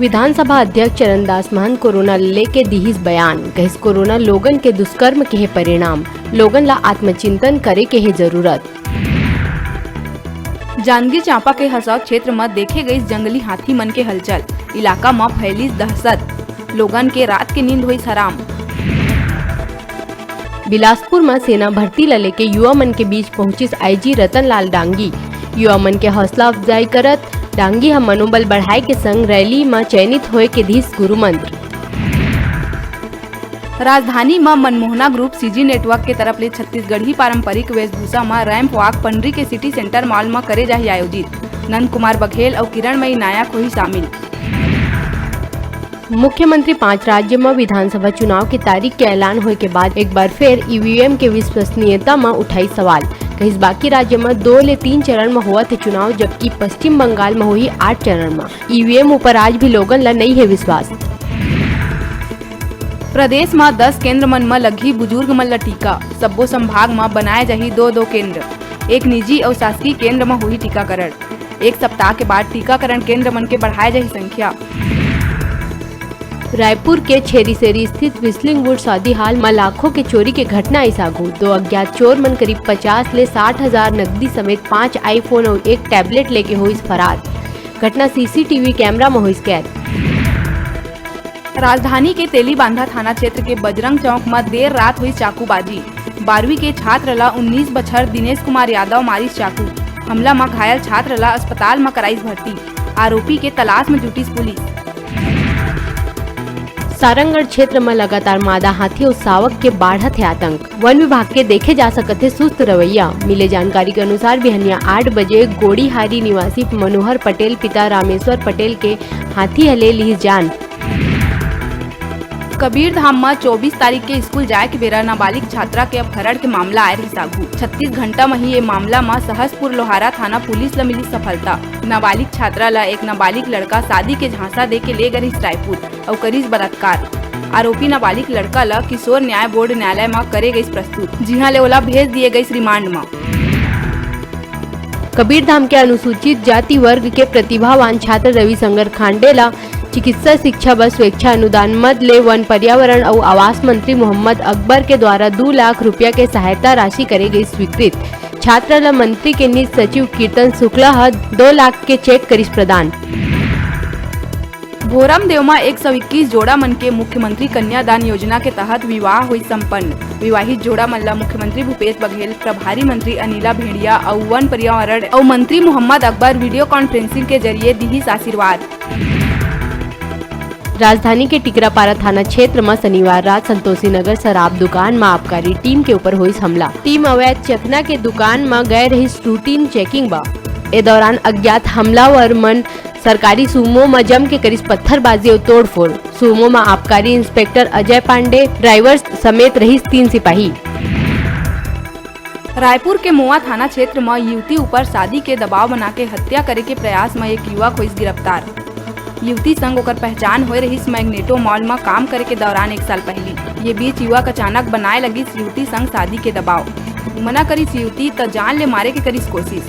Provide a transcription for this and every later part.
विधानसभा अध्यक्ष चरणदास महंत कोरोना लेके दिहिस बयान। कहिस कोरोना लोगन के दुष्कर्म के है परिणाम, लोगन ला आत्मचिंतन करे के है जरूरत। जांजगीर चांपा के हसौद क्षेत्र में देखे गई जंगली हाथी मन के हलचल, इलाका में फैलिस दहशत, लोगन के रात के नींद हुई हराम। बिलासपुर में सेना भर्ती ला लेके युवा मन के बीच पहुंचिस आईजी रतन लाल डांगी। युवा मन के हौसला अफजाई करत डांगी हम मनोबल बढ़ाए के संग रैली में चयनित होए के दिस गुरु मंत्र। राजधानी में मनमोहना ग्रुप सीजी नेटवर्क के तरफ ले छत्तीसगढ़ी पारंपरिक वेशभूषा में रैंप वॉक पंडरी के सिटी सेंटर मॉल में करे जाही आयोजित। नंद कुमार बघेल और किरणमयी नायक हुई शामिल। मुख्यमंत्री 5 राज्य में विधानसभा चुनाव की तारीख के ऐलान होए के बाद एक बार फिर ईवीएम के विश्वसनीयता में उठाई सवाल। कहीं बाकी राज्य में 2 ले 3 चरण में हुआ थे चुनाव, जबकि पश्चिम बंगाल में हुई 8 चरण में। ईवीएम ऊपर आज भी लोगन ला नहीं है विश्वास। प्रदेश में 10 केंद्र मन में लगी बुजुर्ग मन ला टीका। सब्बो संभाग में बनाए जाही 2-2 केंद्र, एक निजी और शासकीय केंद्र में हुई टीकाकरण। एक सप्ताह के बाद टीकाकरण केंद्र मन के बढ़ाए जाही संख्या। रायपुर के छेरीसेरी स्थित विस्लिंग वुड शादी हाल में लाखों के चोरी के घटना ऐसा गु। 2 अज्ञात चोर मन करीब 50 ले 60,000 नकदी समेत 5 आईफोन और 1 टैबलेट लेके हुई फरार। घटना सीसीटीवी कैमरा में हुई कैद। राजधानी के तेलीबांधा थाना क्षेत्र के बजरंग चौक में देर रात हुई चाकूबाजी। 12वीं के छात्र ला 19 बछर दिनेश कुमार यादव मारिस चाकू। हमला में घायल छात्र ला अस्पताल में कराईस भर्ती। आरोपी के तलाश में जुटी पुलिस। सारंगगढ़ क्षेत्र में लगातार मादा हाथी और सावक के बढ़त है आतंक। वन विभाग के देखे जा सकते सुस्त रवैया। मिले जानकारी के अनुसार बिहनिया 8 बजे गोड़ीहारी निवासी मनोहर पटेल पिता रामेश्वर पटेल के हाथी हले ली जान। कबीर धाम में 24 तारीख के स्कूल जाए के बेरा नाबालिग छात्रा के अपहरण के मामला आए रही सागू। 36 घंटा में ही ये मामला में सहसपुर लोहारा थाना पुलिस ला मिली सफलता। नाबालिग छात्रा ला एक नाबालिग लड़का शादी के झांसा दे के ले गई रायपुर और करीस बलात्कार। आरोपी नाबालिग लड़का ला किशोर न्याय बोर्ड न्यायालय में करे गई प्रस्तुत, जिहाँ ले ओला भेज दिए गई रिमांड में। कबीर धाम के अनुसूचित जाति वर्ग के प्रतिभावान छात्र रविशंकर खांडे ला चिकित्सा शिक्षा व स्वेच्छा अनुदान मद ले वन पर्यावरण और आवास मंत्री मोहम्मद अकबर के द्वारा 2 लाख रुपया के सहायता राशि करे गई स्वीकृत। छात्र ला मंत्री के निज सचिव कीर्तन शुक्ला 2 लाख के चेक करिस प्रदान। भोरम देव में 121 जोड़ा मन के मुख्यमंत्री कन्यादान योजना के तहत विवाह हुई संपन्न। विवाहित जोड़ा मन ला मुख्यमंत्री भूपेश बघेल, प्रभारी मंत्री अनिला भेड़िया और वन पर्यावरण और मंत्री मोहम्मद अकबर वीडियो कॉन्फ्रेंसिंग के जरिए दिहिस आशीर्वाद। राजधानी के टिकरापारा थाना क्षेत्र में शनिवार रात संतोषी नगर शराब दुकान में आबकारी टीम के ऊपर हुई हमला। टीम अवैध चखना के दुकान में गए रही रूटीन चेकिंग बा। ए दौरान अज्ञात हमलावर मन सरकारी सूमो में जम के करीस पत्थरबाजी और तोड़फोड़। सूमो में आबकारी इंस्पेक्टर अजय पांडे, ड्राइवर समेत रही 3 सिपाही। रायपुर के मोआ थाना क्षेत्र में युवती ऊपर शादी के दबाव बना के हत्या करे के प्रयास में एक युवक हुई गिरफ्तार। युवती संग ओकर पहचान हो रही मैग्नेटो मॉल में काम करे के दौरान 1 साल पहले। ये बीच युवक अचानक बनाए लगी युवती संग शादी के दबाव। मना करी युवती तो जान ले मारे के करीस कोशिश।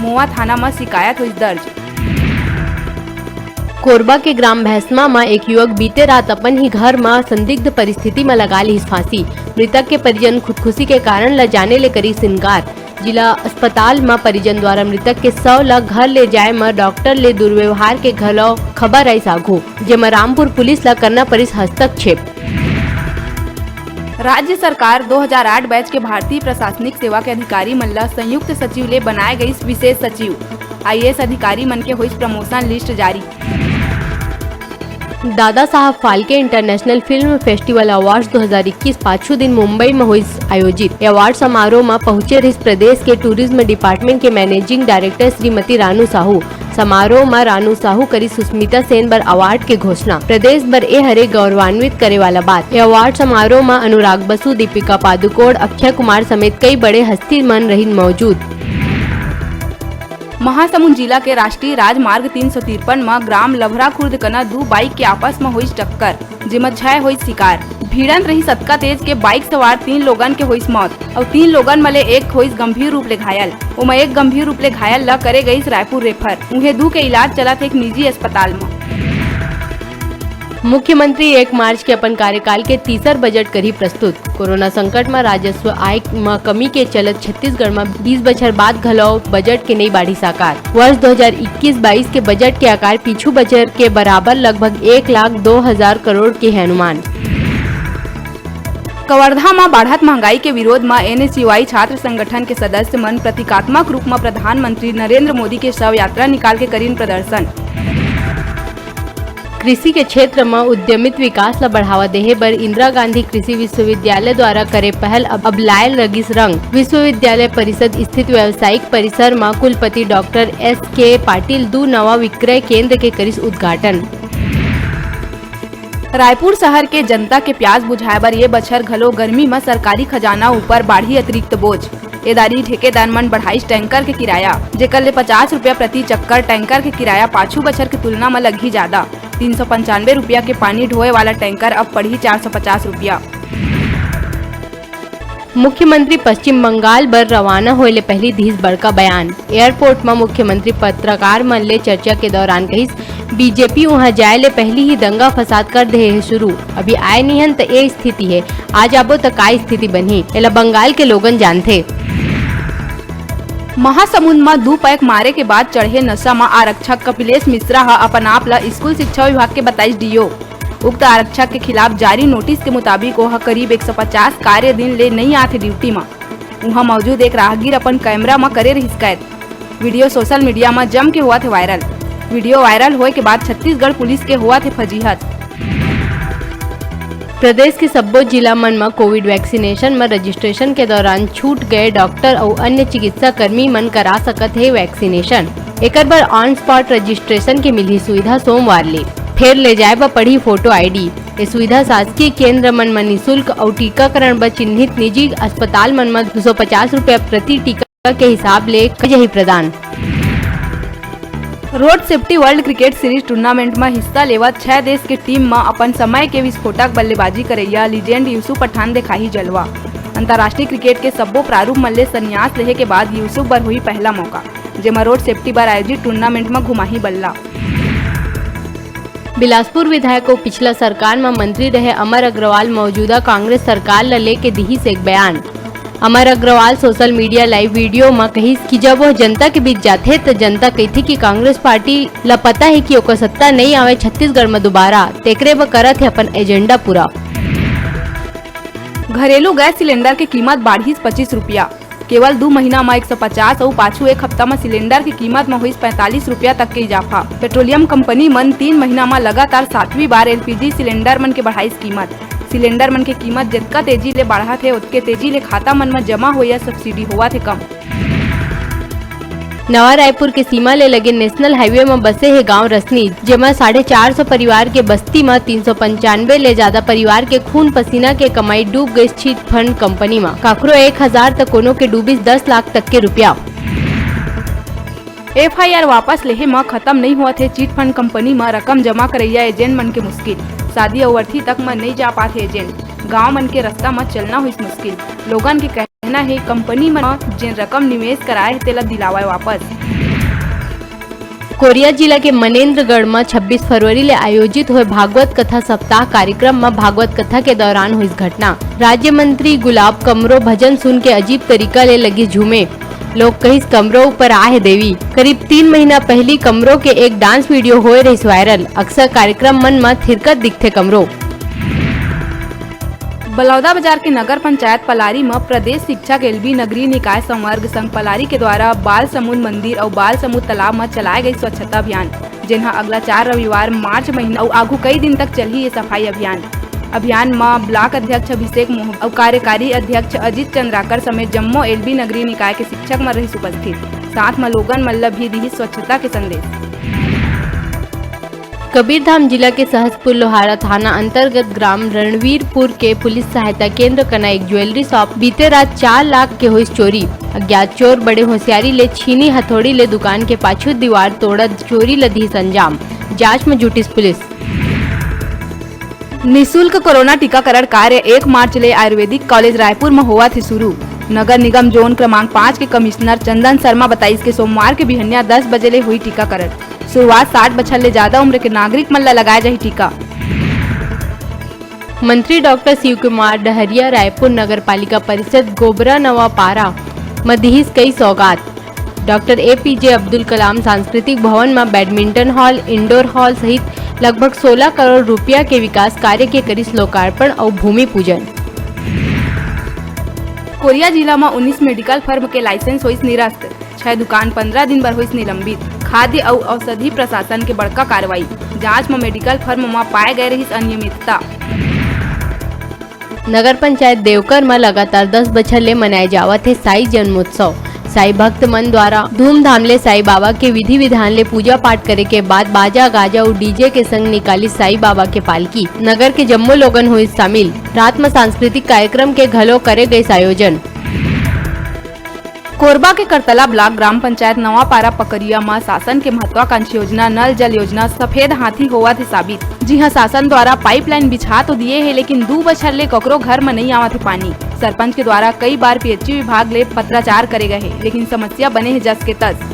मोआ थाना में शिकायत हुई दर्ज। कोरबा के ग्राम भैंसमा में एक युवक बीते रात अपन ही घर में संदिग्ध परिस्थिति में लगा ली फांसी। मृतक के परिजन खुदकुशी के कारण ल जाने ले करी इनकार। जिला अस्पताल में परिजन द्वारा मृतक के शव ला घर ले जाए में डॉक्टर ले दुर्व्यवहार के घलो खबर आई साघू, जेमा रामपुर पुलिस ला करना परिस हस्तक्षेप। राज्य सरकार 2008 बैच के भारतीय प्रशासनिक सेवा के अधिकारी मन ला संयुक्त सचिव ले बनाए गई विशेष सचिव। IAS अधिकारी मन के हुई प्रमोशन लिस्ट जारी। Dada Saheb Phalke international film festival awards 2021 पांचवें दिन मुंबई में हुई आयोजित। अवार्ड समारोह में पहुंचे रही प्रदेश के टूरिज्म डिपार्टमेंट के मैनेजिंग डायरेक्टर श्रीमती रानू साहू। समारोह में रानू साहू करी सुस्मिता सेन बर अवार्ड के घोषणा। प्रदेश बर ए हरे गौरवान्वित करे वाला बात। अवार्ड समारोह में अनुराग बसु, दीपिका पादुकोण, अक्षय कुमार समेत कई बड़े हस्ती मन रही मौजूद। महासमुंद जिला के राष्ट्रीय राजमार्ग 353 में ग्राम लभरा खुर्द कना 2 बाइक के आपस में हुई टक्कर, जिसमें 6 हुई शिकार। भिड़ंत रही सतका तेज के बाइक सवार 3 लोगन के हुई मौत और 3 लोगन मले एक हुई गंभीर रूप ले घायल। उमे एक गंभीर रूप ले घायल ला करे गई रायपुर रेफर। उन्हें 2 के इलाज चला थे एक निजी अस्पताल में। मुख्यमंत्री 1 मार्च के अपन कार्यकाल के तीसर बजट करी प्रस्तुत। कोरोना संकट में राजस्व आय में कमी के चलत छत्तीसगढ़ में 20 बछर बाद घलो बजट के नई बाढ़ी साकार। वर्ष 2021-22 के बजट के आकार पीछू बजट के बराबर लगभग 1,02,000 करोड़ के है अनुमान। कवर्धा में बढ़त महंगाई के विरोध में NSUI छात्र संगठन के सदस्य मन प्रतीकात्मक रूप में प्रधानमंत्री नरेंद्र मोदी के शव यात्रा निकाल के करीन प्रदर्शन। कृषि के क्षेत्र में उद्यमित विकास ला बढ़ावा देहे बर इंदिरा गांधी कृषि विश्वविद्यालय द्वारा करे पहल अब लायल लगिस रंग। विश्वविद्यालय परिषद स्थित व्यावसायिक परिसर में कुलपति डॉक्टर S.K. पाटिल 2 नवा विक्रय केंद्र के करिस उद्घाटन। रायपुर शहर के जनता के प्यास बुझाए बर ये बछर घलो गर्मी में सरकारी खजाना ऊपर बाढ़ी अतिरिक्त बोझ। एदारी ठेकेदार मन बढ़ाइस टैंकर के किराया, जेकर ले 50 रुपया प्रति चक्कर टैंकर के किराया पाछू बछर के तुलना में लगी ज्यादा। 395 रुपया के पानी ढोए वाला टैंकर अब पड़ी 450 रुपया। मुख्यमंत्री पश्चिम बंगाल बर रवाना होए ले पहली दिस बड़का बयान। एयरपोर्ट में मुख्यमंत्री पत्रकार मन ले चर्चा के दौरान कहिस बीजेपी वहां जाए ले पहली ही दंगा फसाद कर दे है शुरू। अभी आए निहन त ए स्थिति है, आज आबो त का स्थिति बनी एला बंगाल के लोगन जानथे। महासमुंद में 2 पैक मारे के बाद चढ़े नशा में आरक्षक कपिलेश मिश्रा हा अपन आप ला स्कूल शिक्षा विभाग के बताइस डीओ। उक्त आरक्षक के खिलाफ जारी नोटिस के मुताबिक वह करीब 150 कार्य दिन ले नहीं आथे ड्यूटी में। वहाँ मौजूद एक राहगीर अपन कैमरा में करे रहिस कैद। वीडियो सोशल मीडिया में जम के हुआ थे वायरल। वीडियो वायरल होए के बाद छत्तीसगढ़ पुलिस के हुआ थे फजीहत। प्रदेश के सब्बो जिला मन में कोविड वैक्सीनेशन में रजिस्ट्रेशन के दौरान छूट गए डॉक्टर और अन्य चिकित्सा कर्मी मन करा सकत है वैक्सीनेशन। एकर बर ऑन स्पॉट रजिस्ट्रेशन के मिली सुविधा सोमवार ले फिर ले जाए ब पड़ी फोटो ID। ये सुविधा शासकीय केंद्र मन में निःशुल्क और टीकाकरण ब चिन्हित निजी अस्पताल मन में 250 रुपया प्रति टीका के हिसाब ले कजही प्रदान। Road safety world cricket series tournament में हिस्सा लेवत 6 देश के टीम में अपन समय के विस्फोटक बल्लेबाजी करैया लीजेंड यूसुफ पठान दिखाई जलवा। अंतर्राष्ट्रीय क्रिकेट के सब्बो प्रारूप मन ले संन्यास लेहे के बाद यूसुफ बर हुई पहला मौका, जेमा रोड सेफ्टी बर आयोजित टूर्नामेंट में घुमाही बल्ला। बिलासपुर विधायक को पिछला सरकार में मंत्री रहे अमर अग्रवाल मौजूदा कांग्रेस सरकार ला लेके दिहिस एक बयान। Amar Agrawal social media live video में कहिस कि जब वह जनता के बीच जाते तो जनता कहती कि कांग्रेस पार्टी ला पता है कि ओकर सत्ता नहीं आवे छत्तीसगढ़ में दोबारा, तेकरे ब करत है अपन एजेंडा पूरा। घरेलू गैस सिलेंडर की कीमत बढ़ी 25 रुपया। केवल 2 महीना में 150 और पाछू एक हफ्ता में सिलेंडर की कीमत में हुई 45 रुपया तक के इजाफा। पेट्रोलियम कंपनी मन 3 महीना में लगातार 7वीं बार LPG सिलेंडर मन के बढ़ाई कीमत। सिलेंडर मन के कीमत जितना तेजी ले बढ़ा थे उतके तेजी ले खाता मन में जमा हो या सब्सिडी हुआ थे कम। नवा रायपुर के सीमा ले लगे नेशनल हाईवे में बसे है गांव रसनी, जेमा 450 परिवार के बस्ती में 395 ले ज्यादा परिवार के खून पसीना के कमाई डूब गई चिट फंड कंपनी में। काकरो 1000 तक कोनो के डूबिस 10 लाख तक के रुपया। FIR वापस लेहे में खत्म नहीं हुआ थे चिट फंड कंपनी में रकम जमा करैया एजेंट मन के मुश्किल। शादी और अर्थी तक में नहीं जा पाते एजेंट, गांव मन के रास्ता में चलना हुई मुश्किल। लोगन के कहना है कंपनी में जिन रकम निवेश कराए तेला दिलावाए वापस। कोरिया जिला के मनेन्द्रगढ़ में 26 फरवरी ले आयोजित हुए भागवत कथा सप्ताह कार्यक्रम में भागवत कथा के दौरान हुई घटना। राज्य मंत्री गुलाब कमरो भजन सुन के अजीब तरीका ले लगी झूमे। लोग कहिस कमरों ऊपर आहे देवी। करीब 3 महीना पहली कमरों के एक डांस वीडियो होए रही वायरल। अक्सर कार्यक्रम मन में थिरकत दिखते कमरों। बलौदा बाजार के नगर पंचायत पलारी में प्रदेश शिक्षा के LB नगरीय निकाय संवर्ग संघ पलारी के द्वारा बाल समुद्र मंदिर और बाल समुद्र तालाब में चलाए गई स्वच्छता अभियान, जिन्हा अगला 4 रविवार मार्च महीना और आगू कई दिन तक चली ये सफाई अभियान में ब्लॉक अध्यक्ष अभिषेक मोह और कार्यकारी अध्यक्ष अजित चंद्राकर समेत जम्मो LB नगरीय निकाय के शिक्षक में रही उपस्थित। साथ में लोगन मल्ल भी दी स्वच्छता के संदेश। कबीरधाम जिला के सहसपुर लोहारा थाना अंतर्गत ग्राम रणवीरपुर के पुलिस सहायता केंद्र कना एक ज्वेलरी शॉप बीते रात 4 लाख के हुई चोरी। अज्ञात चोर बड़े होशियारी ले छीनी हथौड़ी ले दुकान के पाछू दीवार तोड़त चोरी लदी संजाम। जांच में जुटी पुलिस। निःशुल्क कोरोना टीकाकरण कार्य 1 मार्च ले आयुर्वेदिक कॉलेज रायपुर में हुआ थे शुरू। नगर निगम जोन क्रमांक 5 के कमिश्नर चंदन शर्मा बताइस के सोमवार के बिहनिया 10 बजे ले हुई टीकाकरण। शुरुआत 60 बछर ले ज्यादा उम्र के नागरिक मन ला लगाए जाही टीका। मंत्री डॉक्टर शिव कुमार डहरिया रायपुर नगर पालिका परिषद गोबरा नवापारा मदहिस कई सौगात। डॉक्टर APJ अब्दुल कलाम सांस्कृतिक भवन में बैडमिंटन हॉल, इंडोर हॉल सहित लगभग 16 करोड़ रुपया के विकास कार्य के करिस लोकार्पण और भूमि पूजन। कोरिया जिला में 19 मेडिकल फर्म के लाइसेंस होइस निरस्त, 6 दुकान 15 दिन बर होइस निलंबित। खाद्य और औषधि प्रशासन के बड़का कार्रवाई, जांच में मेडिकल फर्म में पाए गए रही अनियमितता। नगर पंचायत देवकर में लगातार 10 बछर ले मनाए जावत है साई जन्मोत्सव। साई भक्त मन द्वारा धूमधाम ले साई बाबा के विधि विधान ले पूजा पाठ करे के बाद बाजा गाजा और डीजे के संग निकाली साई बाबा के पालकी। नगर के जम्मो लोगन हुई शामिल। रात में सांस्कृतिक कार्यक्रम के घलो करे गए आयोजन। कोरबा के करतला ब्लॉक ग्राम पंचायत नवापारा पकरिया में शासन के महत्वाकांक्षी योजना नल जल योजना सफेद हाथी होवा थे साबित। जी हाँ, शासन द्वारा पाइपलाइन बिछा तो दिए है, लेकिन 2 बछर ले ककरो घर में नहीं आवा थे पानी। सरपंच के द्वारा कई बार PHC विभाग ले पत्राचार करे गए है, लेकिन समस्या बने है जस के तस।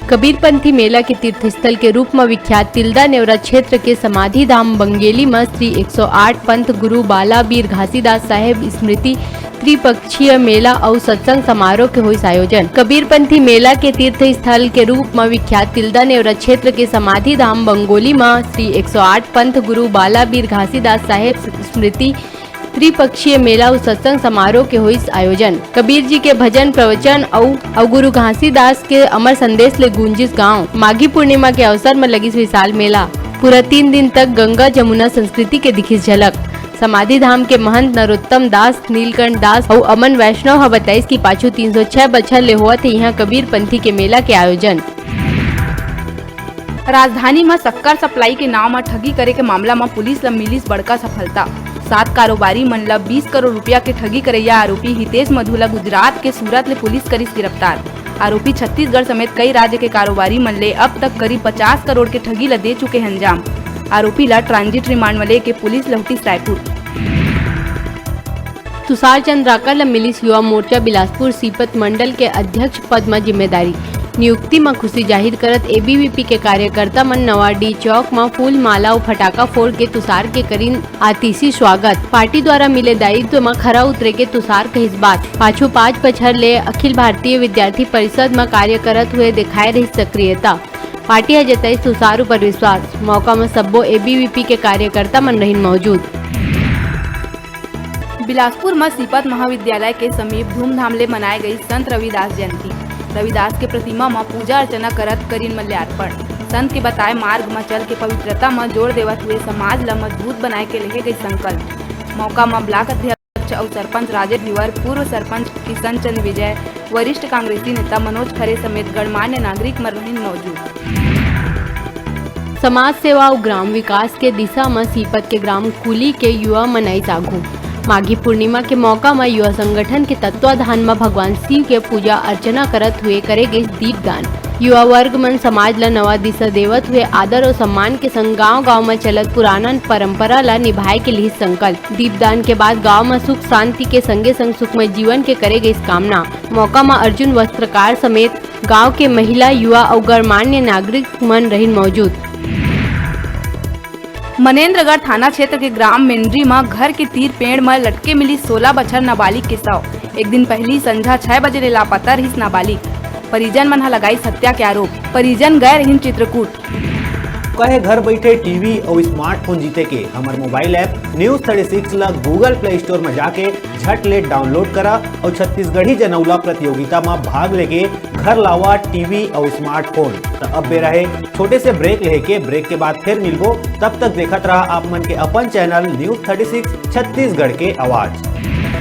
कबीरपंथी मेला के तीर्थस्थल के रूप में विख्यात तिल्दा नेवरा क्षेत्र के समाधि धाम बंगेली में श्री 108 पंथ गुरु बालाबीर घासीदास साहेब स्मृति त्रिपक्षीय मेला और सत्संग समारोह के हुई आयोजन। कबीरपंथी मेला के तीर्थ स्थल के रूप में विख्यात तिल्दा नेवरा क्षेत्र के समाधि धाम बंगोली में श्री 108 पंथ गुरु बालाबीर घासीदास साहेब स्मृति त्रिपक्षीय मेला और सत्संग समारोह के हुई आयोजन। कबीर जी के भजन प्रवचन और गुरु घासीदास के अमर संदेश ले गूंजिस गांव। माघी पूर्णिमा के अवसर में लगी विशाल मेला। पूरा 3 दिन तक गंगा जमुना संस्कृति के दिखी झलक। समाधि धाम के महंत नरोत्तम दास, नीलकंठ दास और अमन वैष्णव ह बताइस की पाछू 306 बछर ले हुआ थे यहाँ कबीर पंथी के मेला के आयोजन। राजधानी में शक्कर सप्लाई के नाम में ठगी करे के मामला में पुलिस ला मिलिस बड़का सफलता। 7 कारोबारी मन ला 20 करोड़ रुपया के ठगी करैया आरोपी हितेश मधुला गुजरात के सूरत ले पुलिस करिस गिरफ्तार। आरोपी छत्तीसगढ़ समेत कई राज्य के कारोबारी मन ले अब तक करीब 50 करोड़ के ठगी ला दे चुके हैं अंजाम। आरोपी ला ट्रांजिट रिमांड में लेके पुलिस लौटिस रायपुर। तुषार चंद्राकर ला मिलिस युवा मोर्चा बिलासपुर सीपत मंडल के अध्यक्ष पद में जिम्मेदारी। नियुक्ति में खुशी जाहिर करत ABVP के कार्यकर्ता मन नवाडी चौक में फूल माला और फटाका फोड़ के तुषार के करीन आतिशी स्वागत। पार्टी द्वारा मिले दायित्व में खरा उतरे के तुषार कहिस बात। पाछू 5 बछर ले अखिल भारतीय विद्यार्थी परिषद में कार्य करत हुए दिखाए रही सक्रियता। पार्टी है जताई तुषार पर विश्वास। मौका में सब्बो ABVP के कार्यकर्ता मन रहीन मौजूद। बिलासपुर में सीपत महाविद्यालय के समीप धूमधाम ले मनाई गई संत रविदास जयंती। रविदास के प्रतिमा में पूजा अर्चना करत करीन मल्यार्पण। संत के बताए मार्ग में चल के पवित्रता में जोड़ देवत हुए समाज ला मजबूत बनाए के लिए गई संकल्प। मौका में ब्लॉक अध्यक्ष और सरपंच राजेश भिवर, पूर्व सरपंच किशन चंद्र विजय, वरिष्ठ कांग्रेसी नेता मनोज खरे समेत गणमान्य नागरिक मरहीन मौजूद। समाज सेवा और ग्राम विकास के दिशा में सीपत के ग्राम कुली के युवा मनाई जागू। माघी पूर्णिमा के मौका में युवा संगठन के तत्वाधान में भगवान शिव के पूजा अर्चना करत हुए करे गए दीपदान। युवा वर्ग मन समाज ला नवा दिशा देवत हुए आदर और सम्मान के संग गांव-गांव में चलत पुराना परंपरा ला निभाए के लिए संकल्प। दीपदान के बाद गांव में सुख शांति के संगे संग सुखमय जीवन के करे गई कामना। मौका में अर्जुन वस्त्रकार समेत गाँव के महिला, युवा और गणमान्य नागरिक मन रहीन मौजूद। मनेन्द्रगढ़ थाना क्षेत्र के ग्राम मेंड्री में घर के तीर पेड़ में लटके मिली 16 बछर नाबालिग के शव। एक दिन पहली संध्या 6 बजे ले लापता रही नाबालिग। परिजन मन लगाई हत्या के आरोप। परिजन गए रही चित्रकूट। कहे घर बैठे टीवी और स्मार्टफोन जीते के हमारे मोबाइल ऐप न्यूज 36 ला गूगल प्ले स्टोर में जाके झट ले डाउनलोड करा और छत्तीसगढ़ी जनौला प्रतियोगिता में भाग लेके घर लावा टीवी और स्मार्टफोन। तो अब बेरा है छोटे से ब्रेक लेके, ब्रेक के बाद फिर मिलबो। तब तक देखत रहा आप मन के अपन चैनल न्यूज 36 छत्तीसगढ़ के आवाज।